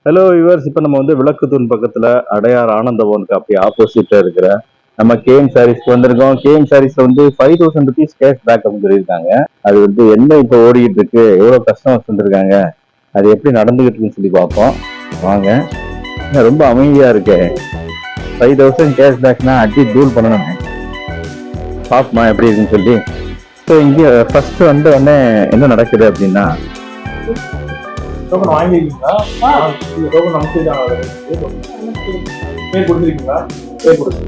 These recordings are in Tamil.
ஹலோ வியூவர்ஸ், இப்போ நம்ம வந்து விளக்குத்தூண் பக்கத்துல அடையார் ஆனந்தபவனுக்கு அப்படியே ஆப்போசிட்ல இருக்கிற நம்ம கேஎம் சாரீஸ்க்கு வந்திருக்கோம். கேஎம் சாரீஸ்ல வந்து 5000 rupees கேஷ் பேக் அப்படின்னு சொல்லியிருக்காங்க. அது வந்து என்ன இப்போ ஓடிக்கிட்டு இருக்கு, எவ்வளவு கஸ்டமர்ஸ் வந்திருக்காங்க, அது எப்படி நடந்துகிட்டு இருக்குன்னு சொல்லி பார்ப்போம் வாங்க. ரொம்ப அமைதியா இருக்கு. 5000 கேஷ் பேக்னா அடி தூள் பண்ணணும். பாப்பமா எப்படி இருக்குன்னு சொல்லி. ஸோ இங்கே ஃபர்ஸ்ட் வந்து உடனே என்ன நடக்குது அப்படின்னா, டோக்கன் வாங்கிருக்கீங்களா? டோக்கன் நமக்கு பேர் கொடுத்துருக்கீங்களா? பேர் கொடுத்து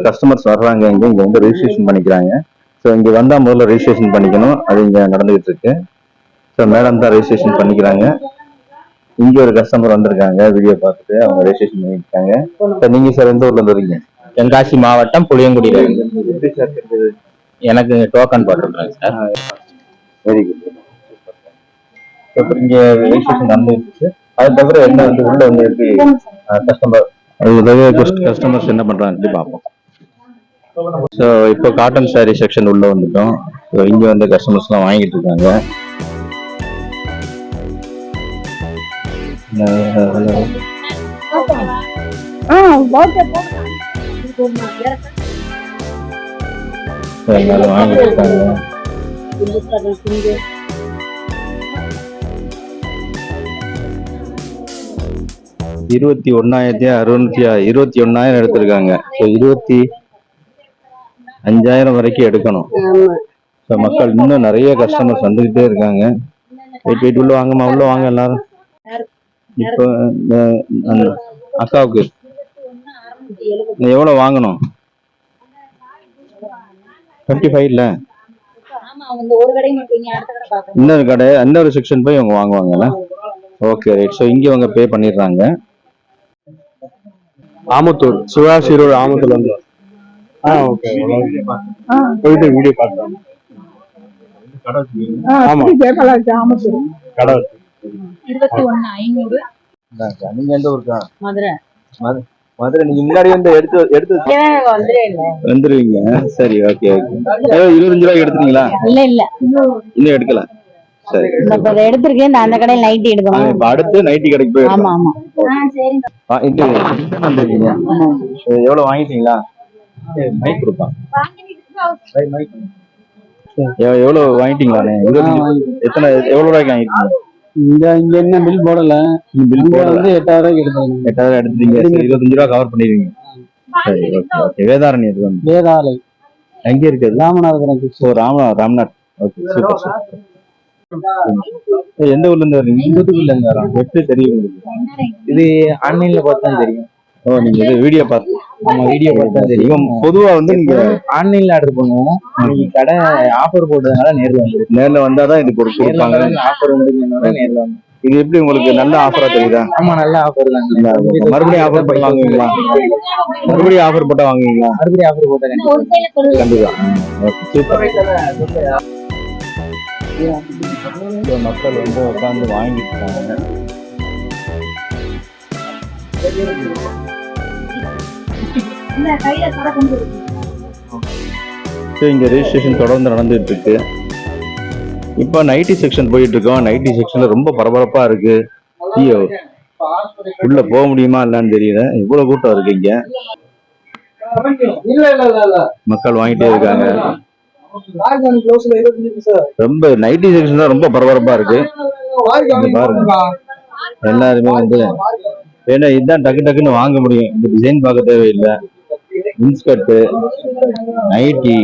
கஸ்டமர்ஸ் வர்றாங்க, இங்க வந்து ரெஜிஸ்ட்ரேஷன் பண்ணிக்கிறாங்க. ஸோ இங்க வந்தா முதல்ல ரெஜிஸ்ட்ரேஷன் பண்ணிக்கணும், அது இங்க நடந்துகிட்டு இருக்கு. ஸோ மேடம் தான் ரெஜிஸ்ட்ரேஷன் பண்ணிக்கிறாங்க. இங்க ஒரு கஸ்டமர் வந்திருக்காங்க, வீடியோ பார்த்துட்டு அவங்க ரெஜிஸ்ட்ரேஷன் பண்ணிருக்காங்க. சார் நீங்க சார் எந்த ஊர்ல இருந்து வரீங்க? தென்காசி மாவட்டம் புளியங்குடியில இருந்து. எப்படி சார் இருக்குது? எனக்கு டோக்கன் போட்டிருக்காங்க சார். Very good. இப்போ இங்க ரெஜிஸ்ட்ரேஷன் நடந்துருக்கு. அது தவிர என்ன வந்து உள்ள வந்து எப்படி கஸ்டமர்ஸ் என்ன பண்றாங்க பார்ப்போம். ஸோ இப்போ காட்டன் சாரீ செக்ஷன் உள்ள வந்துட்டோம். ஸோ இங்க வந்து கஸ்டமர்ஸ்லாம் வாங்கிட்டு இருக்காங்க. எல்லாரும் வாங்கிட்டு இருக்காங்க. 21,621 எடுத்திருக்காங்க. ஸோ 25,000 வரைக்கும் எடுக்கணும். ஸோ மக்கள் இன்னும் நிறைய கஸ்டமர்ஸ் வந்துகிட்டே இருக்காங்க. வெயிட் உள்ள வாங்கம்மா, உள்ள வாங்க எல்லாரும். இப்போ அந்த அக்காவுக்கு எவ்வளவு வாங்கணும்? 25 இல்ல, இன்னொரு கடை இன்னொரு செக்ஷன் போய் அவங்க வாங்குவாங்கல்ல. Okay right. ஸோ இங்க அவங்க பே பண்ணிடுறாங்க. ஆமத்தூர் சிவாசி ரோடு ஆமத்தூர் வந்து போயிட்டு வீடியோ பார்த்தோம். ஆமா கடை 21,500. நீங்க எந்த ஊருக்கா? மதுரை. மதுரை. நீங்க முன்னாடி வந்து எடுத்து வந்துருவீங்க. சரி, ஓகே ஓகே. 25 ரூபாய்க்கு எடுத்துட்டீங்களா? இல்ல இன்னும் எடுக்கல. சரி, எடுத்திருக்கேன். அந்த கடையில் நைட்டி எடுக்கணும். இப்ப அடுத்து நைட்டி கடைக்கு போய் ஆமா ஆமா. எவ்வளவு வாங்கிட்டீங்களா? மைக் கொடுப்பான். எவ்வளவு வாங்கிட்டீங்களா? எத்தனை எவ்வளவு ரூபாய்க்கு வாங்கிட்டீங்க? இங்க என்ன பில் போடல. பில் போட வந்து 8,000 எடுத்தாங்க. 8,000 எடுத்துட்டீங்க. 25 ரூபா கவர் பண்ணிடுவீங்க. சரி, ஓகே ஓகே. வேதாரணி இது வந்து வேதாலை எங்க இருக்கு? Ramanathapuram. Ramnath. Okay, super super. எந்த ஊர்ல இருந்து வரீங்க? தூத்துக்குடியில இருந்து வரோம். எப்படி தெரியும் உங்களுக்கு? இது ஆன்லைன்ல பார்த்தா தெரியும். ஓ, நீங்க இது வீடியோ பார்த்து? ஆமா, வீடியோ பார்த்தா தெரியும். பொதுவா வந்து நீங்க ஆன்லைன்ல ஆர்டர் பண்ணுவோம். இன்னைக்கு கடை ஆஃபர் போட்டதுனால நேர்ல வந்தாதான் இது கொடுப்பாங்க. ஆஃபர் வந்ததுனால நேர்ல வந்து. இது எப்படி உங்களுக்கு நல்ல ஆஃபரா தெரியுதா? ஆமா, நல்ல ஆஃபர் தான். மறுபடியும் ஆஃபர் போட்டு வாங்குவீங்களா? மறுபடியும் ஆஃபர் போட்டா வாங்குவீங்களா? மறுபடியும் ஆஃபர் போட்டா கண்டிப்பா. சூப்பர். மக்கள் வந்து உட்காந்து வாங்கிட்டு இருக்காங்க. இங்க ரெஜிஸ்ட்ரேஷன் தொடர்ந்து நடந்துட்டு இருக்கு. இப்ப நைட்டி செக்ஷன் போயிட்டு இருக்கோம். நைட்டி செக்ஷன்ல ரொம்ப பரபரப்பா இருக்கு. ஐயோ, உள்ள போக முடியுமா இல்லன்னு தெரியல, இவ்வளவு கூட்டம் இருக்கு இங்க. மக்கள் வாங்கிட்டே இருக்காங்க. ரொம்ப நைட்டி செக்ஷன் தான் ரொம்ப பரபரப்பா இருக்கு. பாருங்க, எல்லாருமே வந்து ஏன்னா இதுதான் டக்கு டக்குன்னு வாங்க முடியும். இந்த டிசைன் பார்க்க தேவையில்லை. இன்ஸ்கர்ட், நைட்டி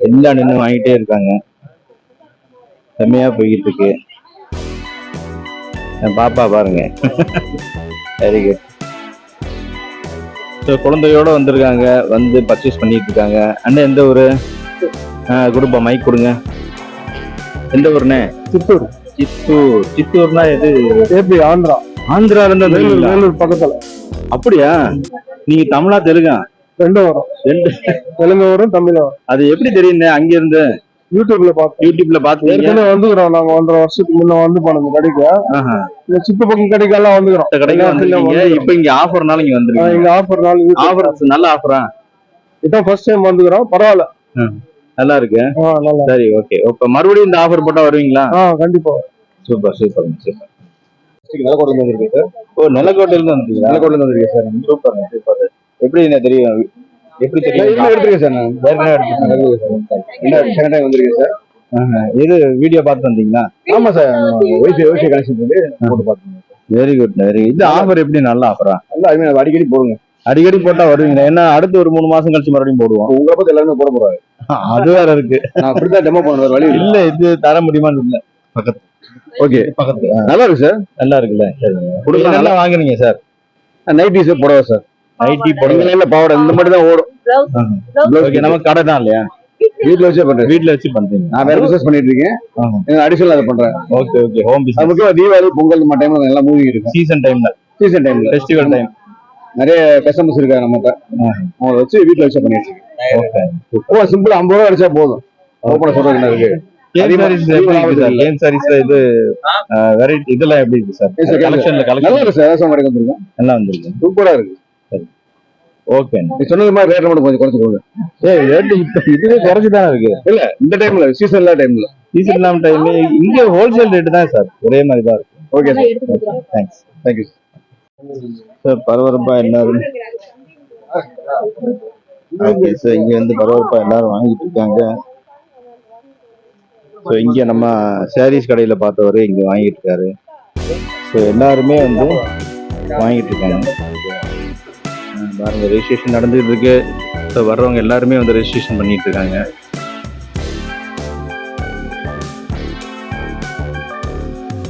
எல்லாம் நின்று வாங்கிட்டே இருக்காங்க. செம்மையா போய்கிட்டு இருக்கு. பாப்பா பாருங்க. Very good. ஸோ குழந்தையோட வந்திருக்காங்க, வந்து பர்ச்சேஸ் பண்ணிட்டு இருக்காங்க. அண்ணன் எந்த ஊரு? கொடுப்பா, மைக் கொடுங்க. எந்த ஊருண்ணே? சித்தூர். சித்தூர்னா எது? ஏபி, ஆந்திரா. ஆந்திரால இருந்து வேலூர் பக்கத்துல. அப்படியா? நீங்க தமிழா தெலுங்கா? ரெண்டும் வரும். தெலுங்கு வரும், தமிழ் வரும். அது எப்படி தெரியுங்க? அங்க இருந்து யூடியூப்ல பார்த்து வந்துக்கிறோம். நாங்க 1.5 வருஷத்துக்கு முன்ன வந்து போனோம் கடைக்கு. இந்த சுத்தப்பக்கம் கடைக்கெல்லாம் வந்துக்கிறோம். இப்ப இங்க ஆஃபர்னால இங்க வந்துருக்கோம். இங்க ஆஃபர்னால ஆஃபர் நல்ல ஆஃபரா? இதான் ஃபர்ஸ்ட் டைம் வந்துக்கிறோம். பரவாயில்ல, நல்லா இருக்கு. சரி, ஓகே. இப்ப மறுபடியும் இந்த ஆஃபர் போட்டா வருவீங்களா? கண்டிப்பா. Super super super. நிலக்கோட்டையில வந்திருக்கு சார். ஓ, நிலக்கோட்டையில இருந்து வந்தீங்களா? நிலக்கோட்டையில வந்திருக்கு சார். Super super. எப்படி என்ன தெரியும்? எப்படி தெரியும்? எடுத்துருக்கேன் சார். நான் ஏற்கனவே எடுத்துருக்கேன். செகண்ட் டைம் வந்திருக்கேன் சார். இது வீடியோ பார்த்து வந்தீங்களா? ஆமா சார். ஒய்ஃபை கனெக்ஷன் பண்ணி போட்டு பார்த்தேன். Very good very good. இந்த ஆஃபர் எப்படி? நல்ல ஆஃபரா? நல்லா அருமையா அடிக்கடி போடுங்க. அடிக்கடி போட்டா வருவீங்களா? ஏன்னா அடுத்து ஒரு 3 மாசம் கழிச்சு மறுபடியும் போடுவோம். உங்களை பார்த்து எல்லாருமே போட போறாங்க. அது வேற இருக்கு. நான் அப்படிதான் டெமோ பண்ண வழி இல்ல, இது தர முடியுமான்னு இல்ல. பக்கத்து ஓகே பக்கத்து நல்லா இருக்கு சார். நல்லா இருக்குல்ல? கொடுக்கலாம். நல்லா வாங்குறீங்க சார். நைட்டி சார் போடுவா சார். ஐடி போடுங்க. இல்ல பாவாடை இந்த மாதிரி தான் ஓடும். ஓகே, நம்ம கடை தான் இல்லையா? வீட்டுல வச்சே பண்றேன். வீட்ல வச்சு பண்றீங்க. நான் வேற பிசினஸ் பண்ணிட்டு இருக்கேன். அடிஷனல் அதை பண்றேன். Okay okay. ஹோம் அது பிசினஸ். முக்கியமா தீபாவளி பொங்கல் இந்த டைம்ல எல்லாம் மூவி இருக்கு. சீசன் டைம்ல, சீசன் டைம்ல, ஃபெஸ்டிவல் டைம் நிறைய கஸ்டமர்ஸ் இருக்காங்க நம்மகிட்ட. அவங்கள வச்சு வீட்டுல வச்சு பண்ணிட்டு இருக்கேன். ஓ சிம்பிளா 50 ரூபா அடிச்சா போதும். ஓப்பனா சொல்றது என்ன இருக்கு? கேம் சாரீஸ் எப்படி இருக்கு சார்? கேம் சாரீஸ்ல இது வெரைட்டி இதெல்லாம் எப்படி இருக்கு சார்? கலெக்ஷன்ல நல்லா கலெக்ஷன் இருக்கு சார். ஏசம் கடைக்கு வந்திருக்கேன். எல்லாம் வந்திருக்கு. சூப்பரா இருக்கு. ஓகே. நீ சொன்னது மாதிரி ரேட் மட்டும் கொஞ்சம் குறைச்சு கொடுங்க. ரேட் இப்ப இதுவே குறைச்சு தானே இருக்கு. இல்ல இந்த டைம்ல சீசன் இல்லாத டைம்ல. சீசன் இல்லாம டைம் இங்க ஹோல்சேல் ரேட் தான் சார், ஒரே மாதிரி தான் இருக்கு. Okay sir. Thanks. Thank you sir. பரபரப்பா எல்லாரும் ஓகே சார். இங்க வந்து பரபரப்பா எல்லாரும் வாங்கிட்டு இருக்காங்க. ஸோ இங்க நம்ம சாரீஸ் கடையில பார்த்தவரு இங்க வாங்கிட்டு இருக்காரு. ஸோ எல்லாருமே வந்து வாங்கிட்டு இருக்காங்க. பாருங்க, ரெஜிஸ்ட்ரேஷன் நடந்துட்டு இருக்கு. ஸோ வர்றவங்க எல்லாருமே வந்து ரெஜிஸ்ட்ரேஷன் பண்ணிட்டு இருக்காங்க.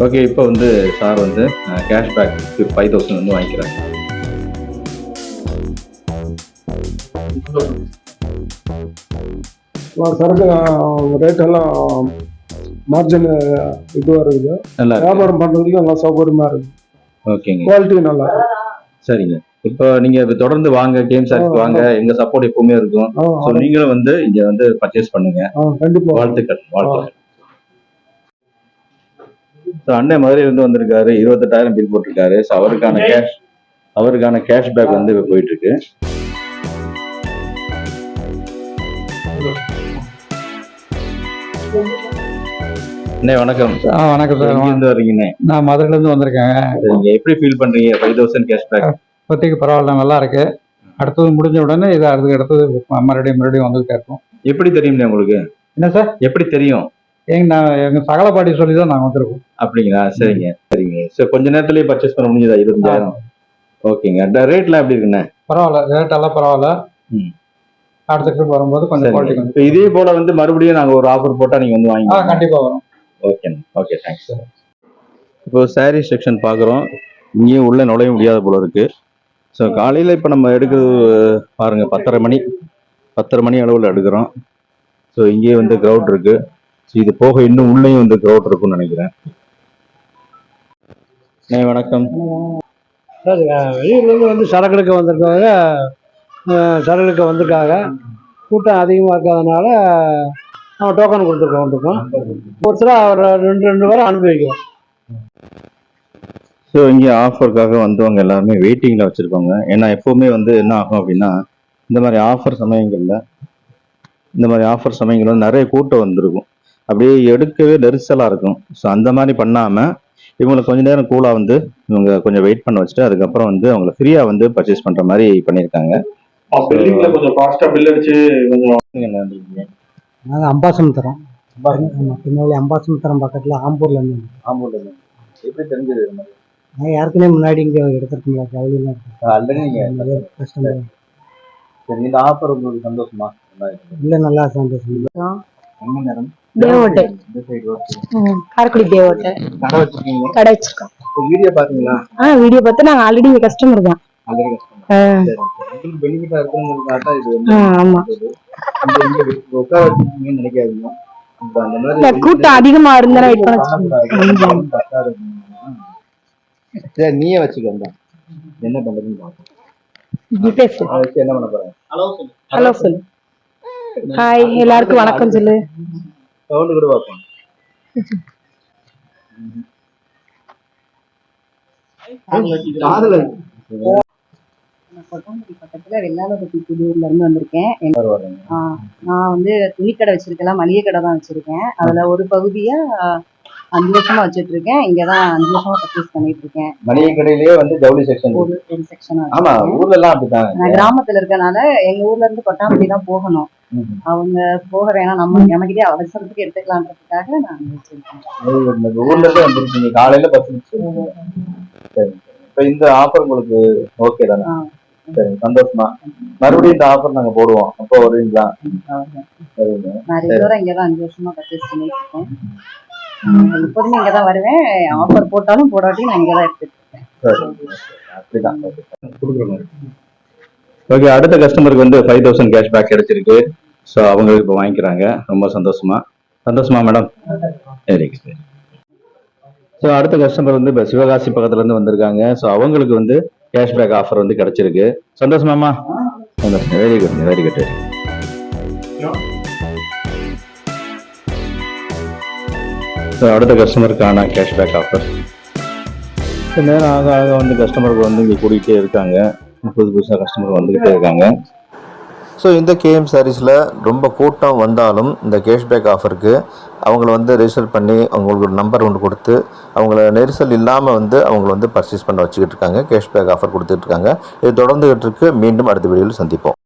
ஓகே, இப்போ வந்து சார் வந்து கேஷ்பேக் 5000 வந்து வாங்கிக்கிறாங்க. சரக்கு ரேட் எல்லாம் மார்ஜின் இதுவா இருக்குது. நல்லா இருக்கு. வியாபாரம் பண்றதுக்கு நல்லா சௌகரியமா இருக்கு. ஓகேங்க. குவாலிட்டி நல்லா இருக்கு. சரிங்க. இப்போ நீங்க இப்ப தொடர்ந்து வாங்க, கேம் சாரீஸ் வாங்க, எங்க சப்போர்ட் எப்பவுமே இருக்கும். ஸோ நீங்களும் வந்து இங்க வந்து பர்ச்சேஸ் பண்ணுங்க. கண்டிப்பா. வாழ்த்துக்கள் வாழ்த்துக்கள். ஸோ அண்ணன் மதுரையிலிருந்து வந்திருக்காரு. 28,000 பில் போட்டிருக்காரு. ஸோ அவருக்கான கேஷ்பேக் வந்து இப்ப போயிட்டு இருக்கு. அண்ணே வணக்கம். வணக்கம் சார். எங்கிருந்து வர்றீங்கண்ணே? நான் மதுரையில இருந்து வந்திருக்கேன். நீங்க எப்படி ஃபீல் பண்றீங்க 5000 கேஷ்பேக்? இப்போதைக்கு பரவாயில்ல, நல்லா இருக்கு. அடுத்தது முடிஞ்ச உடனே இது அதுக்கு அடுத்தது மறுபடியும் வந்துகிட்டே இருக்கும். எப்படி தெரியும்ண்ணே உங்களுக்கு? என்ன சார்? எப்படி தெரியும்? எங்க சகலப்பாட்டி சொல்லி தான் நாங்கள் வந்திருக்கோம். அப்படிங்களா? சரிங்க சரிங்க. ஸோ கொஞ்ச நேரத்திலேயே பர்ச்சேஸ் பண்ண முடிஞ்சதா? 25,000. ஓகேங்க. ரேட்லாம் எப்படி இருக்குண்ணே? பரவாயில்ல, ரேட் எல்லாம் பரவாயில்ல. அடுத்த ட்ரிப் வரும்போது கொஞ்சம் குவாலிட்டி கொஞ்சம். இப்போ இதே போல வந்து மறுபடியும் நாங்க ஒரு ஆஃபர் போட்டா நீங்க வந்து வாங்கி. கண்டிப்பா வரும். ஓகேண்ணே. Okay, thanks sir. இப்போ சாரீ செக்ஷன் பார்க்குறோம். இங்கேயும் உள்ள நுழைய முடியாத போல இருக்கு. ஸோ காலையில் இப்போ நம்ம எடுக்கிறது பாருங்க 10:30 மணி அளவில் எடுக்கிறோம். ஸோ இங்கேயே வந்து க்ரௌட் இருக்கு. ஸோ இது போக இன்னும் உள்ளேயும் வந்து க்ரௌட் இருக்குன்னு நினைக்கிறேன். வணக்கம் சார். வெளியூர்லேருந்து வந்து சரக்கு வந்திருக்காங்க. சரக்கு வந்திருக்காங்க. கூட்டம் அதிகமாக இருக்கிறதுனால நம்ம டோக்கன் கொடுத்துருக்கோம். ஒரு சில ஒரு 2 வாரம் அனுப்பி வைக்கிறோம். ஸோ இங்கே ஆஃபருக்காக வந்தவங்க எல்லாருமே வெயிட்டிங்கில் வச்சுருக்கோங்க. ஏன்னா எப்போவுமே வந்து என்ன ஆகும் அப்படின்னா, இந்த மாதிரி ஆஃபர் சமயங்கள் வந்து நிறைய கூட்டம் வந்திருக்கும். அப்படியே எடுக்கவே நெரிசலாக இருக்கும். ஸோ அந்த மாதிரி பண்ணாமல் இவங்களை கொஞ்ச நேரம் கூலாக வந்து இவங்க கொஞ்சம் வெயிட் பண்ண வச்சுட்டு அதுக்கப்புறம் வந்து அவங்களை ஃப்ரீயாக வந்து பர்ச்சேஸ் பண்ணுற மாதிரி பண்ணியிருக்காங்க. கொஞ்சம் ஃபாஸ்டா பில் அடிச்சு நாங்கள் அம்பாசமுத்திரம் பின்னாடி அம்பாசமுத்திரம் பக்கத்தில் ஆம்பூர்ல இருந்து. எப்படி தெரிஞ்சது? நான் யாருக்குமே முன்னாடி இங்கே எடுத்துருக்கோம்ல, ஜவுளிலாம் ஆல்ரெடி நீங்கள் கஸ்டமர். சரி, இந்த ஆஃபர் உங்களுக்கு சந்தோஷமா? இல்லை, நல்லா சந்தோஷம். என்ன நேரம்? தேவோட்டை, காரைக்குடி தேவோட்டை கடை வச்சிருக்கீங்க? கடை வச்சிருக்கோம். வீடியோ பாத்தீங்களா? வீடியோ பார்த்து நாங்க ஆல்ரெடி இங்க கஸ்டமர் தான். Already customer. பெனிஃபிட்டா இருக்குங்கிறதுக்காக இது வந்து ஆமா. உட்கார வச்சிருக்கீங்கன்னு நினைக்காதீங்க. அந்த மாதிரி கூட்டம் அதிகமா இருந்தா வெயிட் பண்ண. சரி, நீயே வச்சுக்கோங்க. என்ன பண்றதுன்னு பாப்போம். என்ன பண்ண போறேன்? ஹலோ சொல்லு. ஹாய், எல்லாருக்கும் வணக்கம் சொல்லு. சவுண்ட் கூட பார்ப்போம். பக்கத்துல வெள்ளாளப்பட்டி புதூர்ல இருந்து வந்திருக்கேன். நான் வந்து துணிக்கடை வச்சிருக்கேன், மளிகை கடை தான் வச்சிருக்கேன். அதுல ஒரு பகுதியா 5 வருஷமா வச்சிட்டு இருக்கேன். இங்கதான் 5 வருஷமா பர்ச்சேஸ் பண்ணிட்டு இருக்கேன். மளிகை கடையிலேயே வந்து ஜவுளி செக்ஷன். ஒரு செக்ஷன் ஆமா, ஊர்ல எல்லாம் அப்படிதான். நான் கிராமத்துல இருக்கனால எங்க ஊர்ல இருந்து கொட்டாம்பட்டி தான் போகணும். அவங்க போக வேணாம், நமக்கிட்டே அவசரத்துக்கு எடுத்துக்கலான்றதுக்காக நான் வச்சிருக்கேன். இந்த ஊர்ல இருந்து வந்துருக்கீங்க காலையில 10 நிமிஷம். சரி. இப்ப இந்த ஆஃபர் உங்களுக்கு ஓகே தானே? சரி, சந்தோஷமா. மறுபடியும் இந்த ஆஃபர் நாங்க போடுவோம், அப்போ வருவீங்களா? சரிங்க. நான் ரெகுலரா இங்கதான் 5 வருஷமா பர்ச்சேஸ் பண்ணிட்டு இருக்கேன். இப்போதுமே இங்கதான் வருவேன். ஆஃபர் போட்டாலும் போடாட்டியும் நான் இங்கதான் எடுத்துட்டு இருக்கேன். சரி, அப்படிதான். ஓகே, அடுத்த கஸ்டமருக்கு வந்து 5000 கேஷ்பேக் கிடைச்சிருக்கு. ஸோ அவங்களுக்கு இப்போ வாங்கிக்கிறாங்க. ரொம்ப சந்தோஷமா மேடம்? சரி. ஸோ அடுத்த கஸ்டமர் வந்து இப்போ சிவகாசி பக்கத்துல இருந்து வந்திருக்காங்க. ஸோ அவங்களுக்கு வந்து கேஷ்பேக் ஆஃபர் வந்து கிடைச்சிருக்கு. சந்தோஷமாம்மா? சந்தோஷம். Very good. ஸோ அடுத்த கஸ்டமருக்கான கேஷ்பேக் ஆஃபர். நேரம் ஆக வந்து கஸ்டமருக்கு வந்து இங்கே கூட்டிகிட்டே இருக்காங்க. புதுசாக கஸ்டமர் வந்துக்கிட்டே இருக்காங்க. ஸோ இந்த கேஎம் சாரீஸில் ரொம்ப கூட்டம் வந்தாலும் இந்த கேஷ்பேக் ஆஃபருக்கு அவங்கள வந்து ரெஜிஸ்டர் பண்ணி அவங்களுக்கு ஒரு நம்பர் ஒன்று கொடுத்து அவங்கள நெரிசல் இல்லாமல் வந்து அவங்கள வந்து பர்ச்சேஸ் பண்ண வச்சுக்கிட்டு இருக்காங்க. கேஷ்பேக் ஆஃபர் கொடுத்துட்டு இருக்காங்க. இது தொடர்ந்துகிட்டு இருக்கு. மீண்டும் அடுத்த வீடியோவில் சந்திப்போம்.